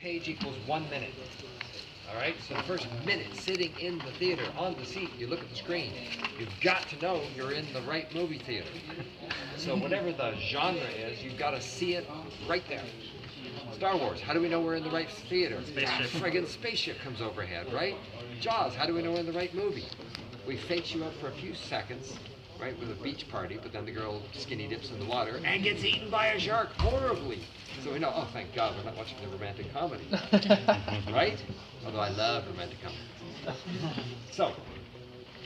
page equals 1 minute. All right, so the first minute sitting in the theater on the seat, you look at the screen, you've got to know you're in the right movie theater. So whatever the genre is, you've got to see it right there. Star Wars, how do we know we're in the right theater? Spaceship. Friggin' spaceship comes overhead, right? Jaws, how do we know we're in the right movie? We fake you up for a few seconds, right, with a beach party, but then the girl skinny dips in the water and gets eaten by a shark horribly. So we know, oh, thank God, we're not watching the romantic comedy, right? Although I love romantic comedy. So,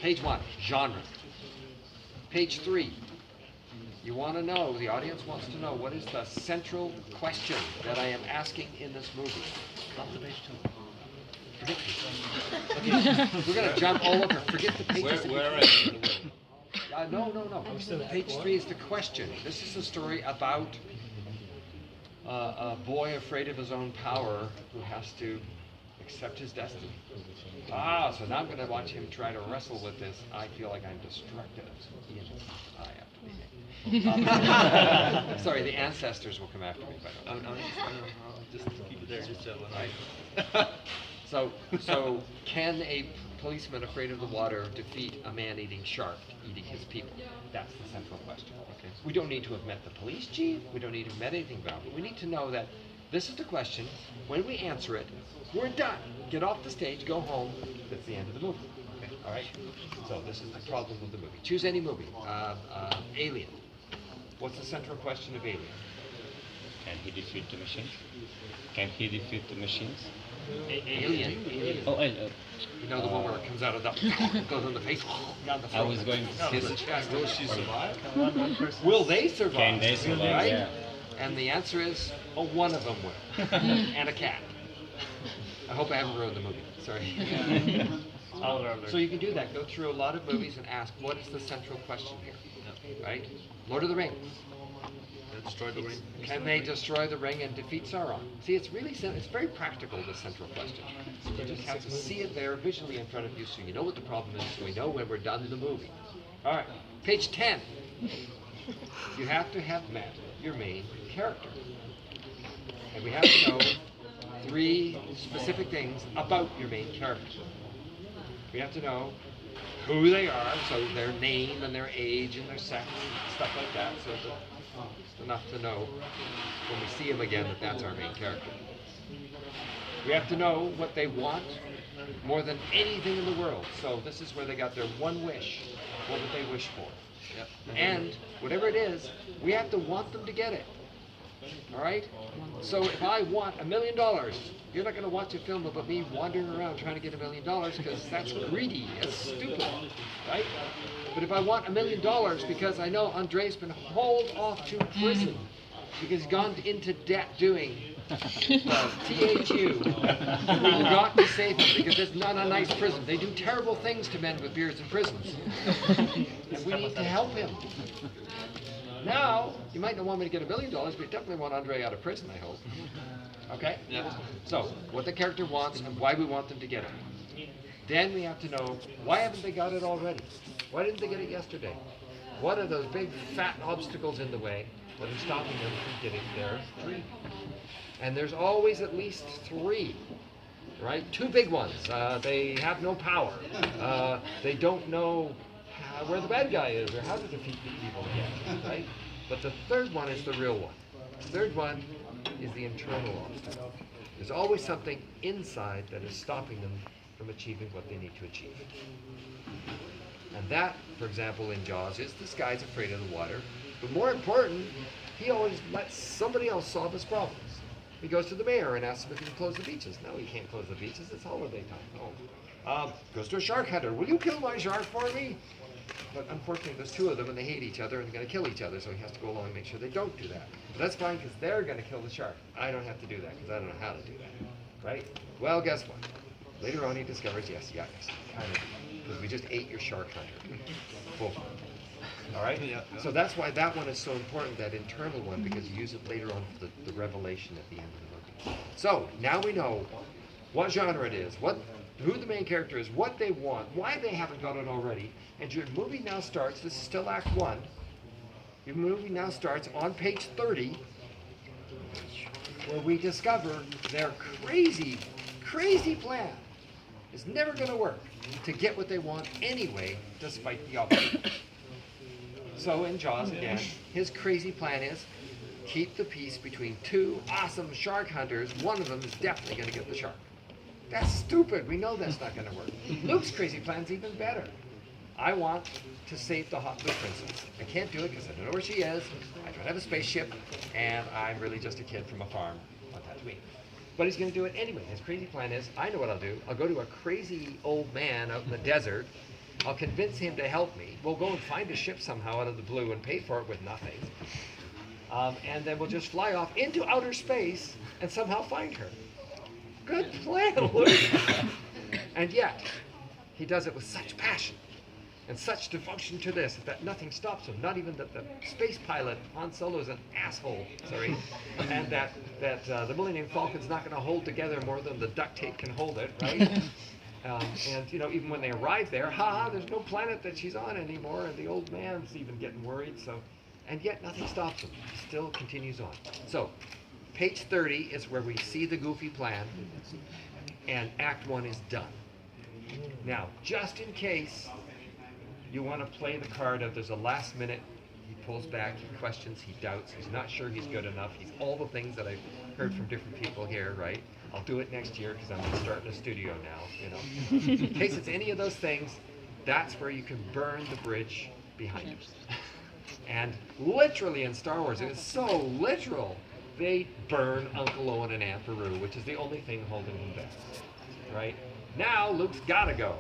page 1, genre. Page 3, you want to know, the audience wants to know, what is the central question that I am asking in this movie? Not the page 2. Forget okay. We're going to jump all over. Forget the pages. Where in the world? No. Page 3 is the question. This is a story about a boy afraid of his own power who has to accept his destiny. So now I'm going to watch him try to wrestle with this. I feel like I'm destructive. Yes, I have to be. Sorry, the ancestors will come after me. By the way. Just keep it there. Just Right. So can a policeman afraid of the water defeat a man-eating shark eating his people? That's the central question. Okay. We don't need to have met the police chief. We don't need to have met anything about it. We need to know that this is the question. When we answer it, we're done. Get off the stage, go home. That's the end of the movie. Okay. All right. So this is the problem with the movie. Choose any movie. Alien. What's the central question of Alien? Can he defeat the machines? Can he defeat the machines? Alien. Oh, You know the one where it comes out of the goes on the face, down the I throat. was going to His say, chest. Will she survive? Will they survive? can they survive? Right? Yeah. And the answer is, one of them will, and a cat. I hope I haven't ruined the movie. Sorry. So you can do that. Go through a lot of movies and ask, what is the central question here? Right? Lord of the Rings. Destroy the ring. Can they destroy the ring and defeat Sauron? See, it's really simple. It's very practical, this central question. You just have to see it there visually in front of you so you know what the problem is, so we know when we're done in the movie. All right, page 10. You have to have met your main character. And we have to know 3 specific things about your main character. We have to know who they are, so their name and their age and their sex and stuff like that, so that it's enough to know when we see them again that that's our main character. We have to know what they want more than anything in the world. So this is where they got their one wish. What would they wish for? Yep. And whatever it is, we have to want them to get it. All right? So if I want $1 million, you're not going to watch a film about me wandering around trying to get $1 million because that's greedy, that's stupid, right? But if I want $1 million because I know Andre's been hauled off to prison because he's gone into debt doing THU, we've got to save him because it's not a nice prison. They do terrible things to men with beards in prisons. And we need to help him. Now, you might not want me to get $1 million, but you definitely want Andre out of prison, I hope. Okay? Yeah. So, what the character wants and why we want them to get it. Then we have to know, why haven't they got it already? Why didn't they get it yesterday? What are those big fat obstacles in the way that are stopping them from getting their dream? And there's always at least 3, right? 2 big ones. They have no power. They don't know where the bad guy is or how to defeat the evil again, right? But the 3rd one is the real one. The 3rd one is the internal obstacle. There's always something inside that is stopping them from achieving what they need to achieve. And that, for example, in Jaws, is this guy's afraid of the water. But more important, he always lets somebody else solve his problems. He goes to the mayor and asks him if he can close the beaches. No, he can't close the beaches. It's holiday time. Oh. Goes to a shark hunter. Will you kill my shark for me? But unfortunately, there's 2 of them, and they hate each other, and they're going to kill each other, so he has to go along and make sure they don't do that. But that's fine, because they're going to kill the shark. I don't have to do that, because I don't know how to do that. Right? Well, guess what? Later on, he discovers, yes, kind of, because we just ate your shark hunter. Cool. All right? Yeah. So that's why that one is so important, that internal one, because you use it later on for the revelation at the end of the movie. So, now we know what genre it is, who the main character is, what they want, why they haven't got it already, and your movie now starts, this is still Act 1, your movie now starts on page 30, where we discover their crazy, crazy plan is never going to work to get what they want anyway, despite the opposition. So in Jaws again, his crazy plan is keep the peace between two awesome shark hunters. One of them is definitely going to get the shark. That's stupid. We know that's not going to work. Luke's crazy plan's even better. I want to save the Hot Blue Princess. I can't do it because I don't know where she is. I don't have a spaceship, and I'm really just a kid from a farm on Tatooine. But he's going to do it anyway. His crazy plan is, I know what I'll do. I'll go to a crazy old man out in the desert. I'll convince him to help me. We'll go and find a ship somehow out of the blue and pay for it with nothing. And then we'll just fly off into outer space and somehow find her. Good plan, Luke. And yet, he does it with such passion and such devotion to this that nothing stops him. Not even that the space pilot, Han Solo, is an asshole, sorry, and that the Millennium Falcon's not going to hold together more than the duct tape can hold it, right? And you know, even when they arrive there, there's no planet that she's on anymore, and the old man's even getting worried. So, and yet nothing stops him. He still continues on. So, page 30 is where we see the goofy plan, and Act 1 is done. Now, just in case you want to play the card of there's a last minute, he pulls back, he questions, he doubts, he's not sure he's good enough, he's all the things that I've heard from different people here, right? I'll do it next year because I'm going to start in a studio now, you know. In case it's any of those things, that's where you can burn the bridge behind you. And literally in Star Wars, it is so literal, they burn Uncle Owen and Aunt Beru, which is the only thing holding him back, right? Now Luke's got to go.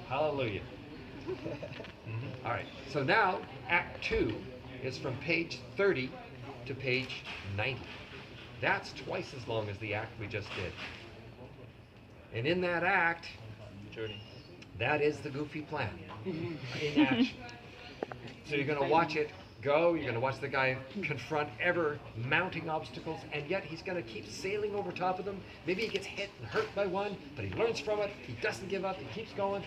Hallelujah. All right, so now Act 2 is from page 30 to page 90. That's twice as long as the act we just did. And in that act, Journey. that is the goofy plan in action. So you're going to watch it go, you're going to watch the guy confront ever mounting obstacles, and yet he's going to keep sailing over top of them. Maybe he gets hit and hurt by one, but he learns from it, he doesn't give up, he keeps going.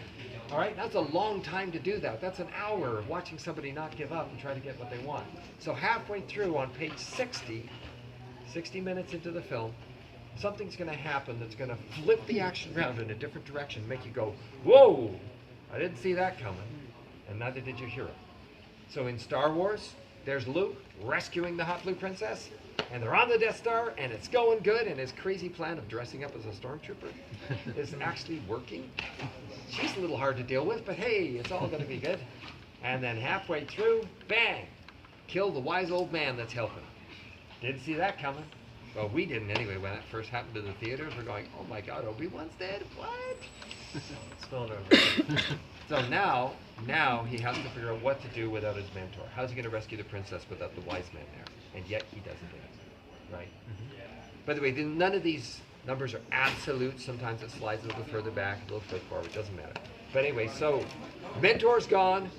All right, that's a long time to do that. That's an hour of watching somebody not give up and try to get what they want. So halfway through on page 60 minutes into the film, something's going to happen that's going to flip the action around in a different direction, make you go, whoa, I didn't see that coming, and neither did your hero. So in Star Wars, there's Luke rescuing the Hot Blue Princess, and they're on the Death Star, and it's going good, and his crazy plan of dressing up as a stormtrooper is actually working. She's a little hard to deal with, but hey, it's all going to be good. And then halfway through, bang, kill the wise old man that's helping. Didn't see that coming. Well, we didn't anyway when that first happened to the theaters. We're going, oh my God, Obi-Wan's dead? What? It's going over. So now he has to figure out what to do without his mentor. How's he going to rescue the princess without the wise man there? And yet he doesn't do it, right? By the way, none of these numbers are absolute. Sometimes it slides a little further back, a little further forward. It doesn't matter. But anyway, so mentor's gone.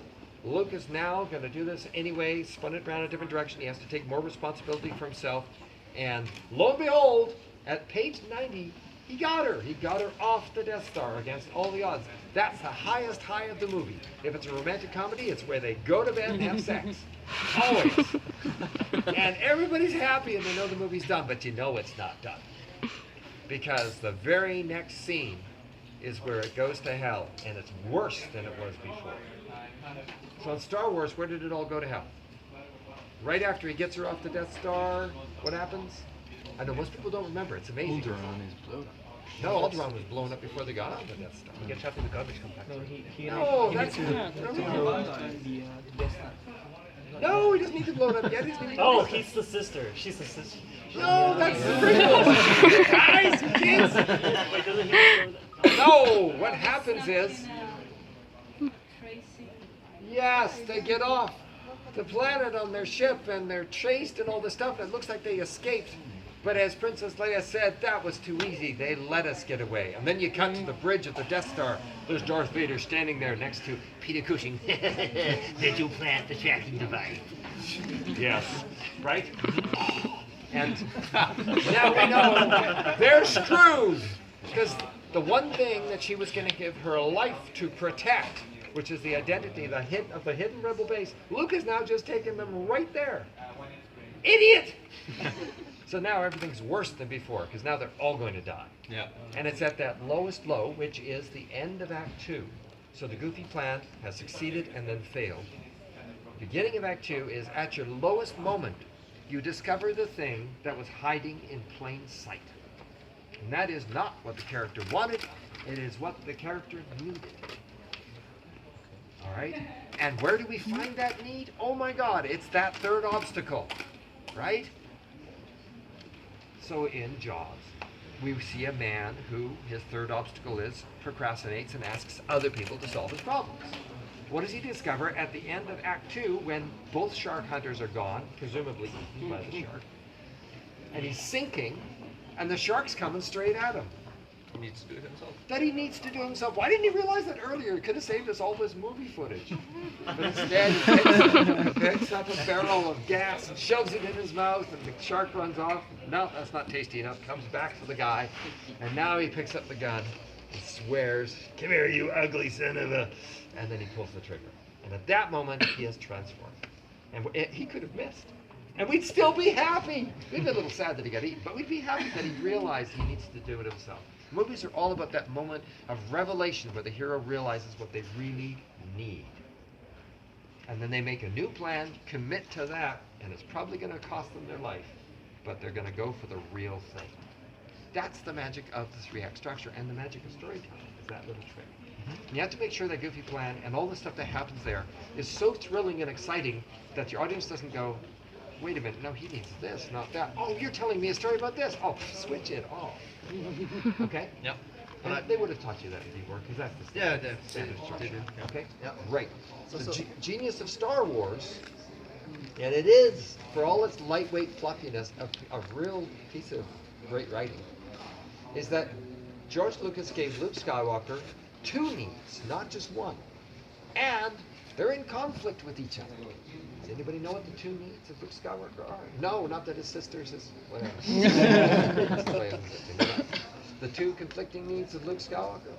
Luke is now going to do this anyway, spun it around a different direction. He has to take more responsibility for himself. And lo and behold, at page 90, he got her. He got her off the Death Star against all the odds. That's the highest high of the movie. If it's a romantic comedy, it's where they go to bed and have sex. Always. And everybody's happy and they know the movie's done, but you know it's not done. Because the very next scene is where it goes to hell, and it's worse than it was before. So in Star Wars, where did it all go to hell? Right after he gets her off the Death Star, what happens? I know most people don't remember. It's amazing. Alderaan is blown up. No, Alderaan was blown up before they got on the Death Star. He gets trapped in the garbage compactor. No, that's no, he doesn't need to blow it up yet. He's gonna Oh, he's the sister. She's the sister. no, that's the prequel. Guys, kids. Wait, doesn't he blow that? No, what happens is, yes, they get off the planet on their ship and they're chased and all this stuff. And it looks like they escaped. But as Princess Leia said, that was too easy. They let us get away. And then you cut to the bridge at the Death Star. There's Darth Vader standing there next to Peter Cushing. Did you plant the tracking device? Yes. Right? And now we know they're screwed. Because the one thing that she was going to give her life to protect, which is the identity of the hidden rebel base, Luke has now just taken them right there. Idiot! So now everything's worse than before, because now they're all going to die. Yeah. And it's at that lowest low, which is the end of Act 2. So the goofy plan has succeeded and then failed. Beginning of Act 2 is at your lowest moment, you discover the thing that was hiding in plain sight. And that is not what the character wanted, it is what the character needed. All right? And where do we find that need? Oh my God, it's that third obstacle, right? So in Jaws, we see a man who his third obstacle is procrastinates and asks other people to solve his problems. What does he discover at the end of Act 2 when both shark hunters are gone, presumably eaten by the shark, and he's sinking, and the shark's coming straight at him? He needs to do it himself. That he needs to do himself. Why didn't he realize that earlier? He could have saved us all this movie footage. But instead, he picks up a barrel of gas and shoves it in his mouth, and the shark runs off. No, that's not tasty enough. Comes back to the guy, and now he picks up the gun and swears, "Come here, you ugly son of a..." And then he pulls the trigger. And at that moment, he is transformed. And he could have missed. And we'd still be happy. We'd be a little sad that he got eaten, but we'd be happy that he realized he needs to do it himself. Movies are all about that moment of revelation where the hero realizes what they really need. And then they make a new plan, commit to that, and it's probably going to cost them their life, but they're going to go for the real thing. That's the magic of the 3-act structure and the magic of storytelling, is that little trick. And you have to make sure that goofy plan and all the stuff that happens there is so thrilling and exciting that your audience doesn't go, wait a minute, no, he needs this, not that. Oh, you're telling me a story about this. Oh, switch it off. Okay? Yep. And they would have taught you that before, because that's the Yeah, standard structure. they do. Yeah. Okay? Yeah. Right. The genius of Star Wars, and it is, for all its lightweight fluffiness, a real piece of great writing, is that George Lucas gave Luke Skywalker 2 needs, not just one. And they're in conflict with each other. Does anybody know what the 2 needs of Luke Skywalker are? No, not that his sister's his whatever. That's the way I'm thinking. The 2 conflicting needs of Luke Skywalker.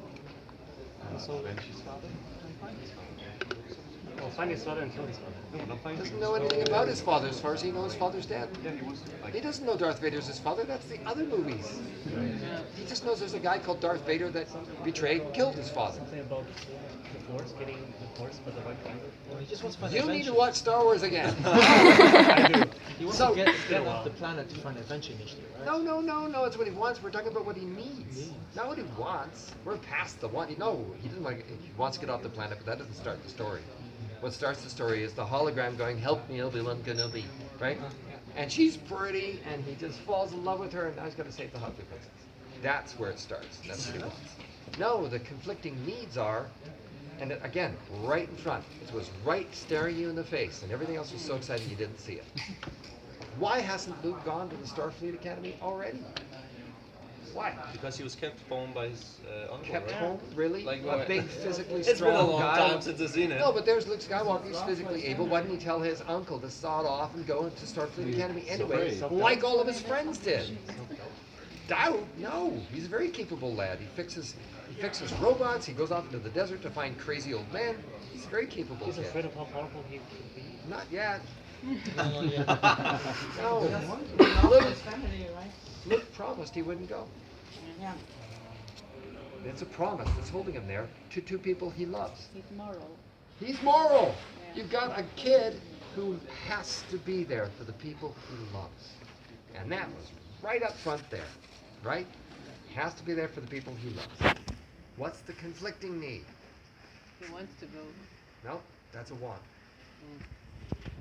Well, find his father and kill his father. Doesn't know anything about his father as far as he knows his father's dead. He doesn't know Darth Vader's his father. That's the other movies. He just knows there's a guy called Darth Vader that betrayed and killed his father. Something about the Force, getting the Force for the right time. He just wants to find You need adventure. to watch Star Wars again. He wants So- to get off the planet to find adventure initially, right? No, it's what he wants. We're talking about what he needs. Not what he wants. We're past the one. No, he doesn't want to, he wants to get off the planet, but that doesn't start the story. What starts the story is the hologram going, "Help me, Obi-Wan Kenobi," right? And she's pretty, and he just falls in love with her, and now he's got to save the Huckleberry Princess. That's where it starts. That's what he wants. No, the conflicting needs are, and again, right in front. It was right staring you in the face, and everything else was so exciting you didn't see it. Why hasn't Luke gone to the Starfleet Academy already? Why? Because he was kept home by his uncle. Kept right? home, really? Like, A big, physically It's strong been a long guy. time since I've seen it. No, but there's Luke Skywalker. He's physically able. Why didn't he tell his uncle to sod off and go into Starfleet Academy anyway, like all of his friends did? Doubt? No. He's a very capable lad. He fixes robots. He goes off into the desert to find crazy old men. He's a very capable He's kid. afraid of how powerful he could be. Not yet. No, yeah. No. His family, right? Luke promised he wouldn't go. Yeah, It's a promise that's holding him there to 2 people he loves. he's moral. He's moral. You've got a kid who has to be there for the people he loves. And that was right up front there, right? Has to be there for the people he loves. What's the conflicting need? He wants to go. No, that's a want.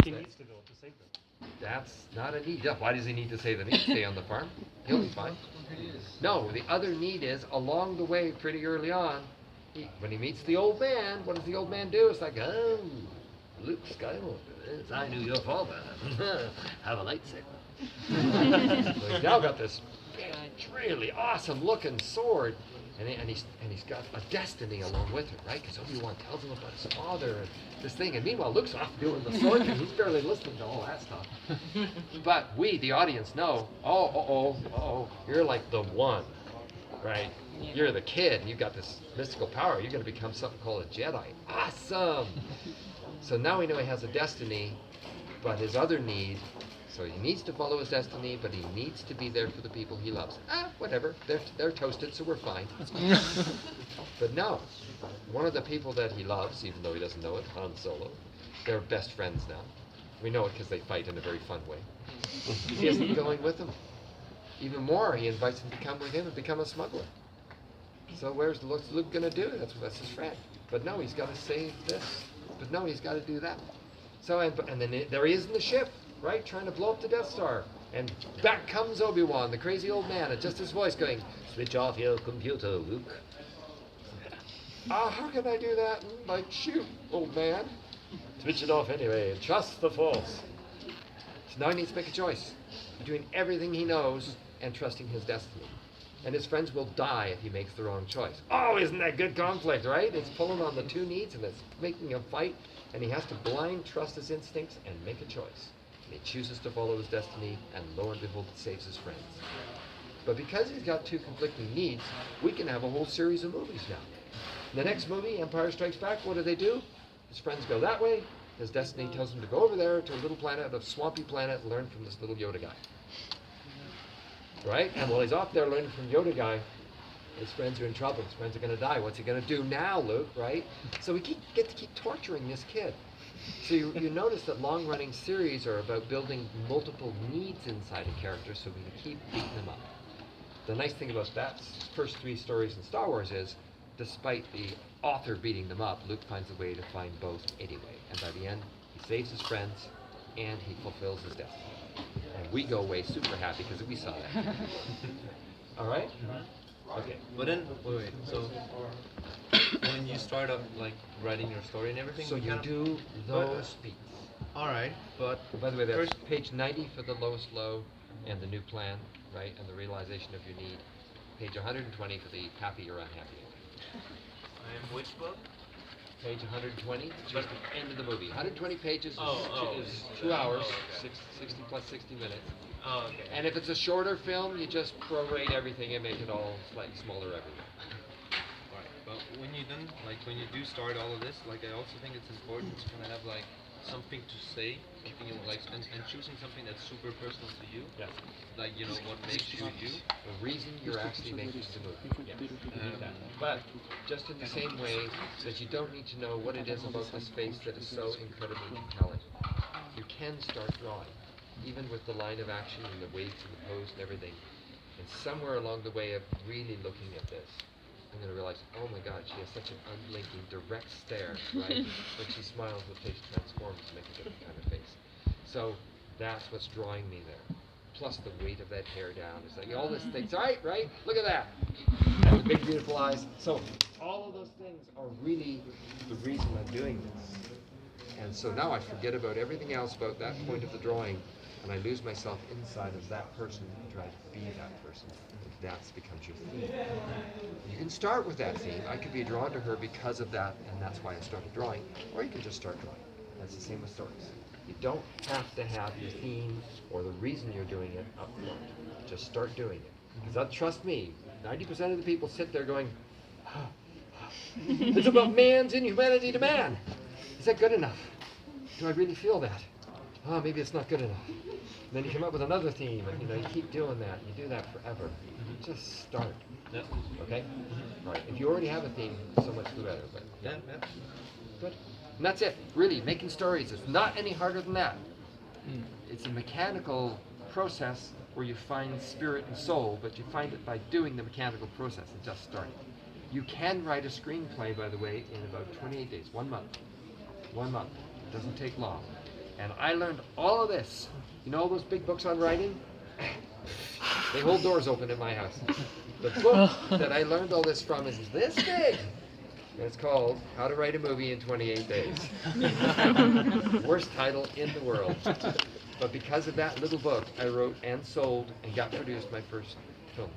He needs to go to save them. That's not a need. Yeah, why does he need to say that? He can stay on the farm. He'll be fine. No, the other need is along the way, pretty early on, when he meets the old man, what does the old man do? It's like, oh, Luke Skywalker, I knew your father. Have a lightsaber. So he's now got this really awesome looking sword, and he's got a destiny along with it, right? Because Obi-Wan tells him about his father and this thing, and meanwhile Luke's off doing the sword thing. He's barely listening to all that stuff. But we, the audience, know, you're like the one, right? You're the kid, and you've got this mystical power. You're going to become something called a Jedi. Awesome! So now we know he has a destiny, but his other need So he needs to follow his destiny, but he needs to be there for the people he loves. Whatever. They're toasted, so we're fine. But no, one of the people that he loves, even though he doesn't know it, Han Solo, they're best friends now. We know it because they fight in a very fun way. He isn't going with them. Even more, he invites him to come with him and become a smuggler. So where's Luke going to do? That's his friend. But no, he's got to save this. But no, he's got to do that. So and then there he is in the ship, right, trying to blow up the Death Star. And back comes Obi-Wan, the crazy old man, and just his voice going, "Switch off your computer, Luke." How can I do that? Like, shoot, old man. Switch it off anyway and trust the Force. So now he needs to make a choice between everything he knows and trusting his destiny. And his friends will die if he makes the wrong choice. Oh, isn't that good conflict, right? It's pulling on the two needs and it's making him fight. And he has to blind trust his instincts and make a choice. And he chooses to follow his destiny, and lo and behold, it saves his friends. But because he's got two conflicting needs, we can have a whole series of movies now. The next movie, Empire Strikes Back, what do? His friends go that way. His destiny tells him to go over there to a little planet, a swampy planet, and learn from this little Yoda guy. Right? And while he's off there learning from Yoda guy, his friends are in trouble. His friends are going to die. What's he going to do now, Luke? Right? So we get to keep torturing this kid. So you notice that long-running series are about building multiple needs inside a character so we can keep beating them up. The nice thing about that first three stories in Star Wars is, despite the author beating them up, Luke finds a way to find both anyway. And by the end, he saves his friends and he fulfills his destiny. And we go away super happy because we saw that. All right? Okay. But then, wait. So when you start up like writing your story and everything, So you kind of- do those beats. All right, but By the way, that's first, page 90 for the lowest low and the new plan, right? And the realization of your need. Page 120 for the happy or unhappy. and which book? Page 120, just the end of the movie. 120 pages is, Oh, is 2 hours, 60 plus 60 minutes. Oh, okay. And if it's a shorter film, you just prorate everything and make it all slightly smaller everywhere. Alright, but when you done, like when you do start all of this, like I also think it's important to kind of have like something to say, something you like, and choosing something that's super personal to you. Yes. Like what makes you you. The reason you're actually making the movie. But just in the same way that you don't need to know what it is about this face that is so incredibly compelling. You can start drawing, even with the line of action and the weights and the pose and everything. And somewhere along the way of really looking at this, I'm going to realize, oh my God, she has such an unblinking, direct stare, right? When she smiles, the face transforms to make a different kind of face. So that's what's drawing me there. Plus the weight of that hair down. It's like all this things, right? Look at that. And the big beautiful eyes. So all of those things are really the reason I'm doing this. And so now I forget about everything else about that point of the drawing, and I lose myself inside of that person and try to be that person. That becomes your theme. You can start with that theme. I could be drawn to her because of that, and that's why I started drawing. Or you can just start drawing. That's the same with stories. You don't have to have your theme or the reason you're doing it up front. Just start doing it. Because trust me, 90% of the people sit there going, it's about man's inhumanity to man. Is that good enough? Do I really feel that? Oh, maybe it's not good enough. And then you come up with another theme, and you keep doing that. You do that forever. Just start. Yeah. Okay? All right. If you already have a theme, so much the better. But Yeah. good. And that's it. Really, making stories is not any harder than that. It's a mechanical process where you find spirit and soul, but you find it by doing the mechanical process and just starting. You can write a screenplay, by the way, in about 28 days, 1 month. 1 month. It doesn't take long. And I learned all of this. You know all those big books on writing? They hold doors open in my house. The book that I learned all this from is this big. And it's called How to Write a Movie in 28 Days. Worst title in the world. But because of that little book, I wrote and sold and got produced my first film,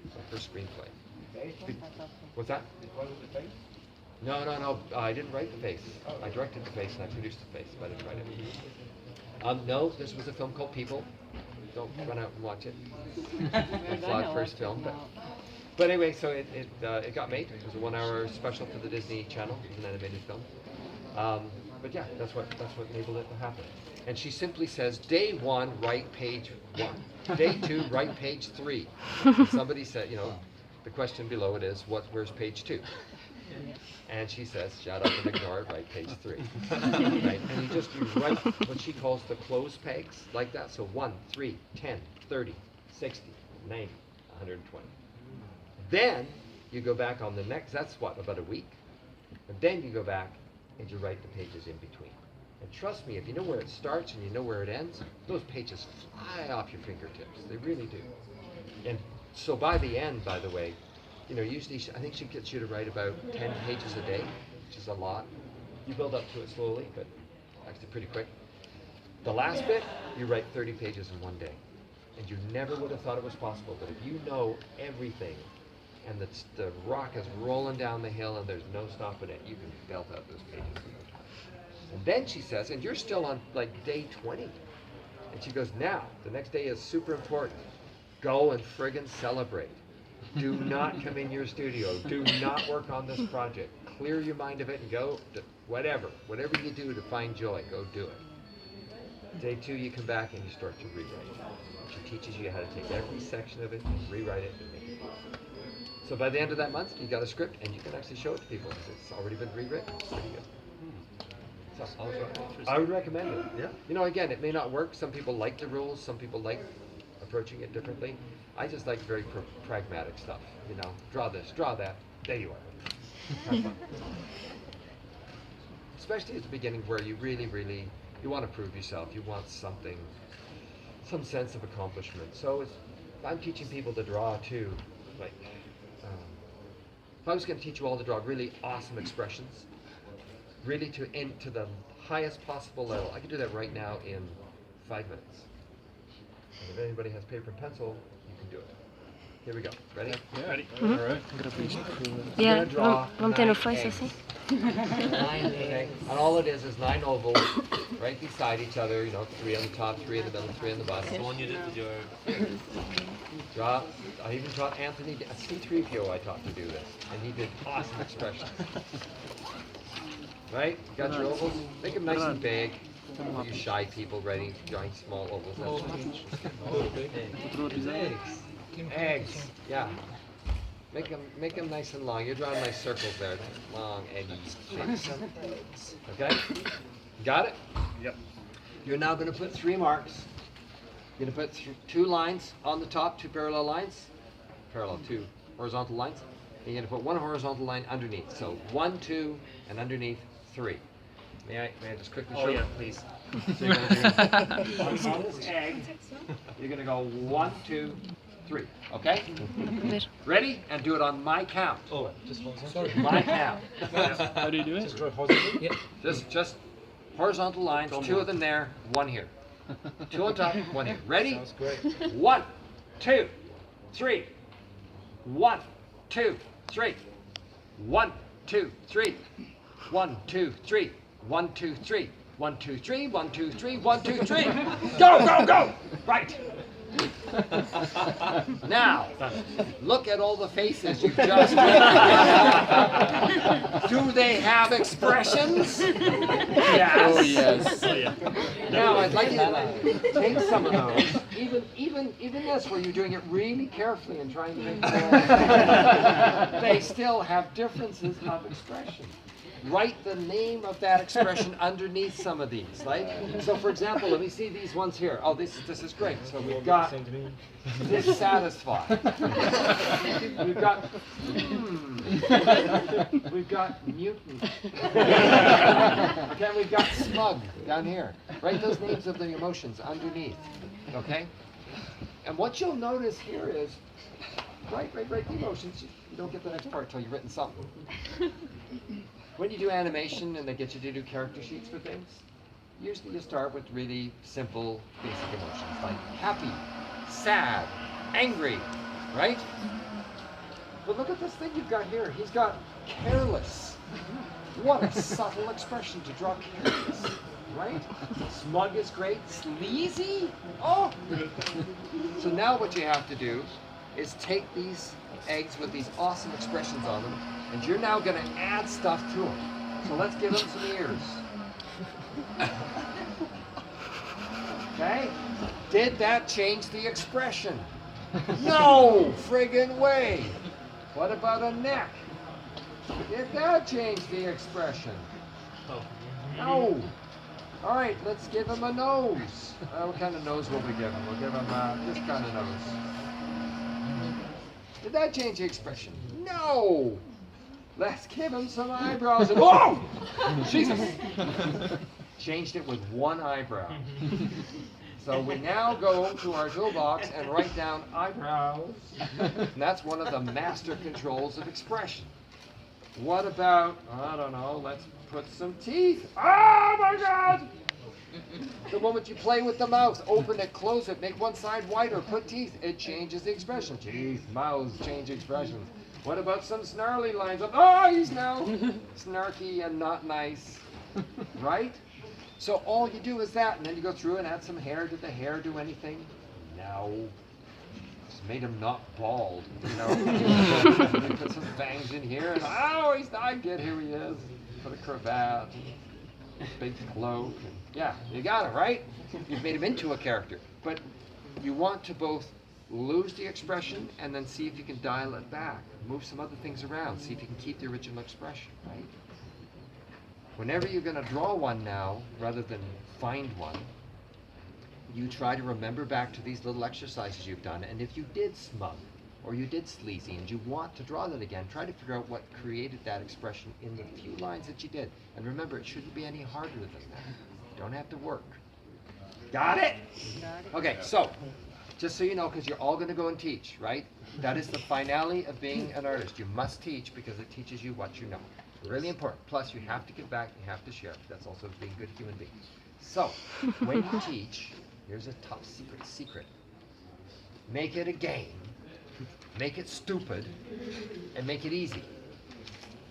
my first screenplay. What's that? No. I didn't write the face. I directed the face and I produced the face, but I didn't write it. No, this was a film called People. Don't run out and watch it. My flawed first film. But anyway, so it got made. It was a 1 hour special for the Disney Channel. It was an animated film. But yeah, that's what enabled it to happen. And she simply says, day 1, write page 1. Day 2, write page 3. And somebody said, you know, the question below it is, where's page 2? And she says, shut up and ignore it, write page 3. Right? And you write what she calls the close pegs, like that. So 1, 3, 10, 30, 60, 90, 120. Then you go back on the next, that's what, about a week? And then you go back and you write the pages in between. And trust me, if you know where it starts and you know where it ends, those pages fly off your fingertips. They really do. And so by the end, by the way, you know, usually I think she gets you to write about 10 pages a day, which is a lot. You build up to it slowly, but actually pretty quick. The last bit, you write 30 pages in one day. And you never would have thought it was possible, but if you know everything and the rock is rolling down the hill and there's no stopping it, you can belt out those pages in no time. And then she says, and you're still on like day 20. And she goes, now, the next day is super important. Go and friggin' celebrate. Do not come in your studio. Do not work on this project. Clear your mind of it and go to whatever you do to find joy, go do it. Day 2, you come back and you start to rewrite. She teaches you how to take every section of it and rewrite it and make it awesome. So by the end of that month, you got a script and you can actually show it to people because it's already been rewritten. It's pretty good. So I would recommend it. Yeah. You know, again, it may not work. Some people like the rules. Some people like approaching it differently. I just like very pragmatic stuff. You know, draw this, draw that. There you are. Have fun. Especially at the beginning where you really, you want to prove yourself. You want something, some sense of accomplishment. So I'm teaching people to draw too. Like, if I was going to teach you all to draw really awesome expressions, really to the highest possible level, I could do that right now in 5 minutes. And if anybody has paper and pencil, you can do it. Here we go. Ready? Ready? Yeah, Gonna draw vamos ter no 9 face eggs. assim. 9 eggs. And all it is 9 ovals right beside each other, you know, 3 on the top, 3 in the middle, 3 on the bottom. The one you did with your Draw. I even taught Anthony, C-3PO I taught to do this, and he did awesome expressions. Right? Got your ovals? Make them nice and big. For you shy people drawing small ovals. Eggs. Eggs. Yeah. Make them nice and long. You're drawing nice circles there. Long, eggy shapes. Okay? Got it? Yep. You're now going to put 3 marks. You're going to put 2 lines on the top, 2 parallel lines. 2 horizontal lines. And you're going to put 1 horizontal line underneath. So 1, 2, and underneath 3. May I just quickly show Oh you? yeah, please. So you're gonna do, on this egg, you're going to go 1, 2, 3. Okay? Ver. Ready? And do it on my count. Oh, just horizontal. My count. How do you do it? Just draw horizontal. Yeah. Just horizontal lines, 2 of them there, 1 here. 2 on top, 1 here. Ready? Sounds great. 1, 2, 3. 1, 2, 3. 1, 2, 3. 1, 2, 3. 1, 2, 3. 1, 2, 3. 1, 2, 3. 1, 2, 3. Go! Right. Now, look at all the faces you've just made. Do they have expressions? Yes. Oh yes. Oh yeah. Now, I'd like you to take some of those, even this, where you're doing it really carefully and trying to make sure they still have differences of expression. Write the name of that expression underneath some of these. Like, so for example, let me see these ones here. Oh, this is great. So we've got dissatisfied. We've got we've got mutant. Okay, we've got smug down here. Write those names of the emotions underneath. Okay? And what you'll notice here is, write the emotions. You don't get the next part until you've written something. When you do animation and they get you to do character sheets for things, usually you start with really simple, basic emotions like happy, sad, angry, right? But look at this thing you've got here. He's got careless. What a subtle expression to draw careless, right? Smug is great. Sleazy? Oh! So now what you have to do is take these eggs with these awesome expressions on them, and you're now going to add stuff to them. So let's give them some ears. Okay? Did that change the expression? No friggin' way. What about a neck? Did that change the expression? No. All right, let's give him a nose. What kind of nose will we give him? We'll give him this kind of nose. Did that change the expression? No. Let's give him some eyebrows. And, whoa! Jesus. Changed it with one eyebrow. So we now go to our toolbox and write down eyebrows. And that's one of the master controls of expression. What about, I don't know, let's put some teeth. Oh my God! The moment you play with the mouth, open it, close it, make one side wider, put teeth, it changes the expression. Teeth, mouths change expressions. What about some snarly lines of, oh, he's now snarky and not nice, right? So all you do is that, and then you go through and add some hair. Did the hair do anything? No. Just made him not bald, you know. You put some bangs in here, and oh, he's not good. Here he is. Put a cravat, big cloak, and yeah, you got it, right? You've made him into a character. But you want to both lose the expression and then see if you can dial it back. Move some other things around. See if you can keep the original expression, right? Whenever you're going to draw one now, rather than find one, you try to remember back to these little exercises you've done, and if you did smug, or you did sleazy, and you want to draw that again, try to figure out what created that expression in the few lines that you did. And remember, it shouldn't be any harder than that. You don't have to work. Got it? Okay, so, just so you know, because you're all going to go and teach, right? That is the finale of being an artist. You must teach because it teaches you what you know. Really important. Plus, you have to give back, you have to share. That's also being good human beings. So, when you teach, here's a top secret. Make it a game, make it stupid, and make it easy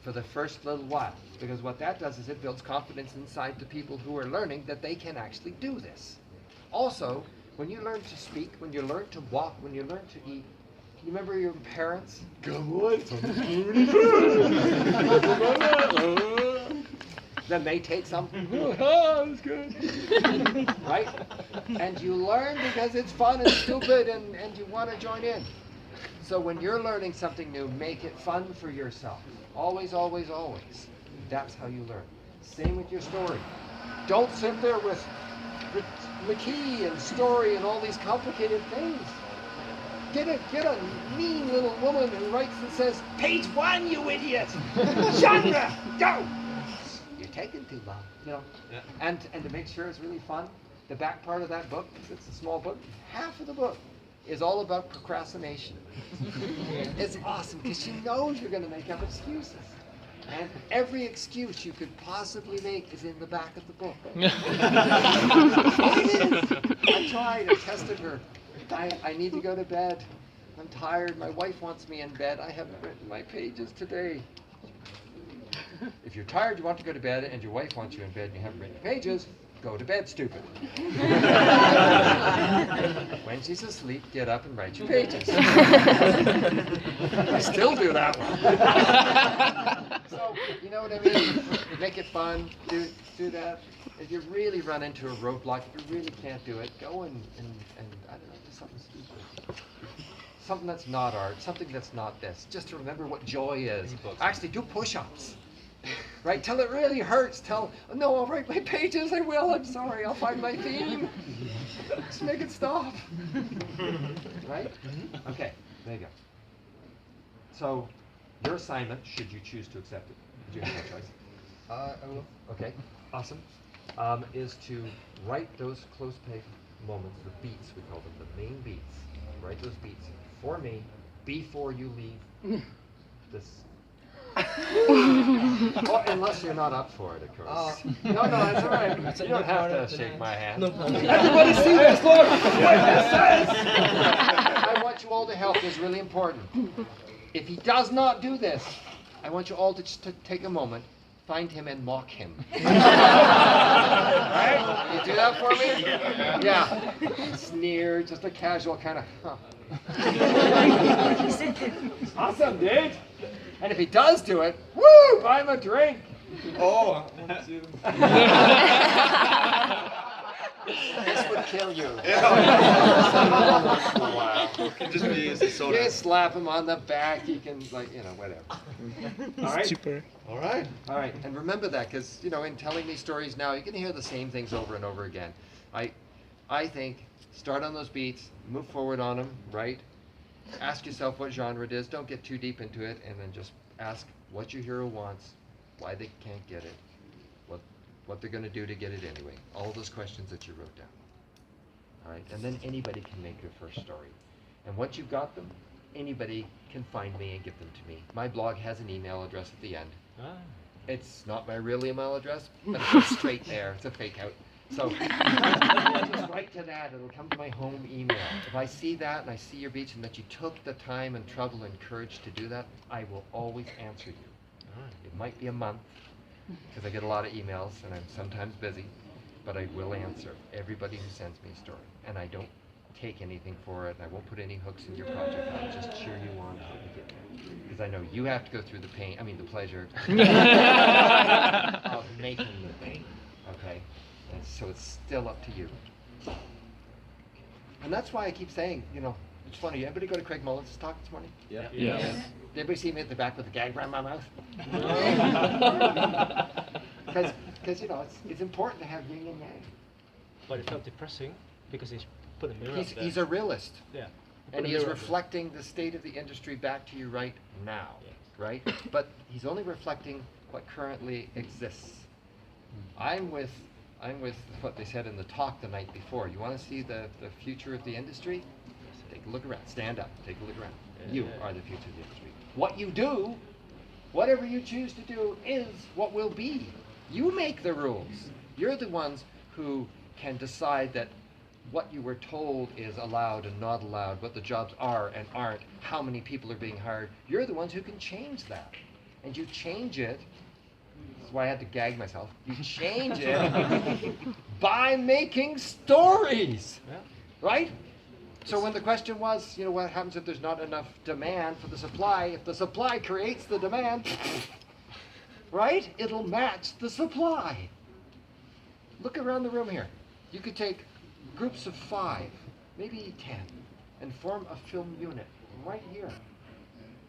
for the first little while. Because what that does is it builds confidence inside the people who are learning that they can actually do this. Also, when you learn to speak, when you learn to walk, when you learn to eat, can you remember your parents? Come on. Then they take something. Oh, that's good. Right? And you learn because it's fun and stupid and you want to join in. So when you're learning something new, make it fun for yourself. Always, always, always. That's how you learn. Same with your story. Don't sit there with McKee and story and all these complicated things. Get a mean little woman who writes and says, page 1, you idiot! Genre, go! You're taking too long, you know. Yeah. And to make sure it's really fun, the back part of that book, it's a small book, half of the book is all about procrastination. It's awesome because she knows you're going to make up excuses. And every excuse you could possibly make is in the back of the book. It is. I tried, I tested her. I need to go to bed. I'm tired. My wife wants me in bed. I haven't written my pages today. If you're tired, you want to go to bed, and your wife wants you in bed and you haven't written your pages, go to bed, stupid. When she's asleep, get up and write your pages. I still do that one. So, you know what I mean? Make it fun. Do that. If you really run into a roadblock, if you really can't do it, go and I don't know, do something stupid. Something that's not art, something that's not this. Just to remember what joy is. Actually, do push-ups. Right? Till it really hurts. No, I'll write my pages. I will. I'm sorry. I'll find my theme. Just make it stop. Right? Okay. There you go. So, your assignment, should you choose to accept it, you have no choice. I will. Okay. Awesome. Is to write those close peg moments, the beats, we call them, the main beats. Write those beats for me before you leave this. Oh, unless you're not up for it, of course. No, that's all right. You don't have to shake my hand. No problem. Everybody see this, look! I want you all to help. This is really important. If he does not do this, I want you all to just take a moment, find him and mock him. Right? You do that for me? Yeah. Sneer, just a casual kind of, Awesome, dude. And if he does do it, woo, buy him a drink. Oh, I want to see them. This would kill you. It can just be as a You soda. can slap him on the back, you can, like, you know, whatever. All right? All right. All right, and remember that, because, you know, in telling these stories now, you can hear the same things over and over again. I think, start on those beats, move forward on them, right? Ask yourself what genre it is, don't get too deep into it, and then just ask what your hero wants, why they can't get it, what they're gonna do to get it anyway. All those questions that you wrote down. All right, and then anybody can make their first story. And once you've got them, anybody can find me and give them to me. My blog has an email address at the end. It's not my real email address, but it's straight there. It's a fake out. So just write to that. It'll come to my home email. If I see that and I see your beach and that you took the time and trouble and courage to do that, I will always answer you. It might be a month because I get a lot of emails and I'm sometimes busy, but I will answer everybody who sends me a story. And I don't take anything for it. And I won't put any hooks in your project. I'll just cheer you on till you get there. Because I know you have to go through the the pleasure of making the thing. Okay? And so it's still up to you. And that's why I keep saying, you know, it's funny. Everybody go to Craig Mullins' talk this morning? Yeah. Did anybody see me at the back with the gag around my mouth? Because you know, it's important to have yin and yang. But it felt depressing because he's put a mirror up there. He's a realist. Yeah. And he is reflecting the state of the industry back to you right now, Yes. right? But he's only reflecting what currently exists. I'm with what they said in the talk the night before. You want to see the future of the industry? Take a look around. Stand up. Take a look around. You are the future of the industry. What you do, whatever you choose to do, is what will be. You make the rules. You're the ones who can decide that what you were told is allowed and not allowed, what the jobs are and aren't, how many people are being hired. You're the ones who can change that. And you change it, that's why I had to gag myself, you change it by making stories, right? So when the question was, you know, what happens if there's not enough demand for the supply? If the supply creates the demand, right? It'll match the supply. Look around the room here. You could take groups of 5, maybe 10, and form a film unit right here.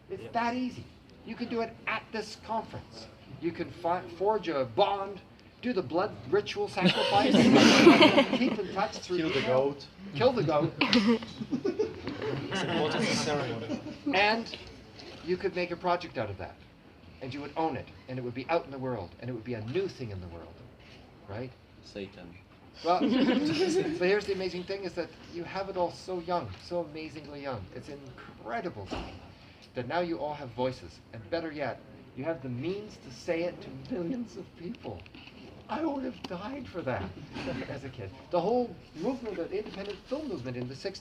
It's that easy. You can do it at this conference. You can forge a bond, do the blood ritual sacrifice, keep in touch through Kill the email. goat. Kill the goat. It's important ceremony. And you could make a project out of that. And you would own it. And it would be out in the world. And it would be a new thing in the world. Right? Satan. Well, but here's the amazing thing is that you have it all so young, so amazingly young. It's incredible to me that now you all have voices. And better yet, you have the means to say it to millions of people. I would have died for that as a kid. The whole movement of the independent film movement in the 60s